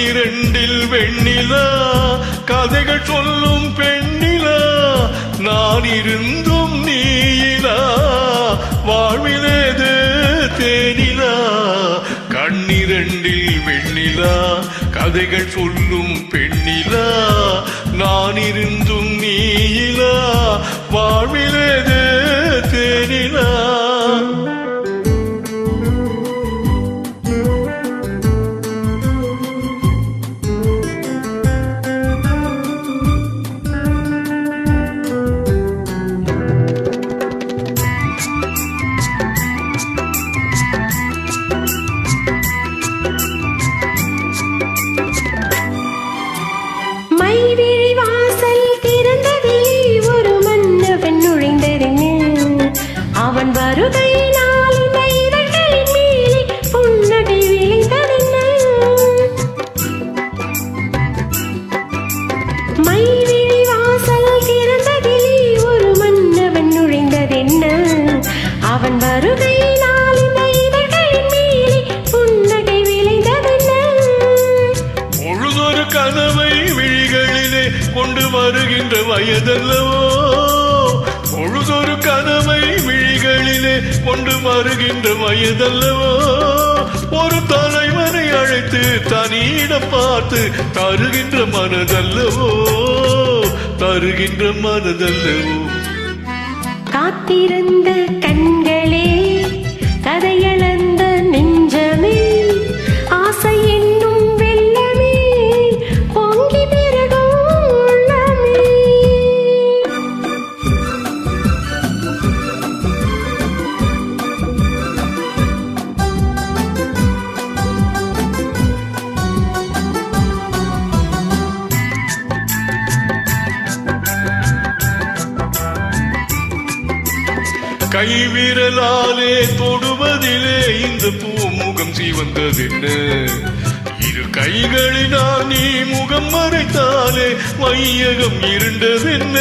கண்ணிரண்டில் வெண்ணிலா கதைகள் சொல்லும் பெண்ணிலா நான் இருந்தும் நீயிலா வாழ்விலேது தேனிலா கண்ணிரண்டில் வெண்ணிலா கதைகள் சொல்லும் பெண்ணிலா நான் இருந்தும் நீயிலா வாழ்விலேது தேனிலா அவன் வருகையினால் இந்த இதழ்களின் மேலே புன்னகை விளைந்ததென்ன மைவிழி வாசல் திறந்ததிலே ஒரு மன்னவன் நுழைந்ததென்ன அவன் வருகையினால் இந்த இதழ்களின் மேலே புன்னகை விளைந்ததென்ன பொழுதொரு கனவை விழிகளிலே கொண்டு வருகின்ற வயதல்லவோ பொழுதொரு கனவை விழிகளிலே கொண்டு வருகின்ற வயதல்லவோ ஒரு தலைவனை அழைத்து தனியிடம் பார்த்து தருகின்ற மனதல்லவோ தருகின்ற மனதல்லவோ காத்திருந்த கண்களே கதையளந்த நெஞ்சமே ஆசை என்னும் வெள்ளமே பொங்கி பெருகும் உள்ளமே கைவிரலாலே தொடுவதிலே இந்த பூமுகம் சிவந்ததென்ன இரு கைகளினால் நீ முகம் மறைத்தாலே வையகம் இருண்டதென்ன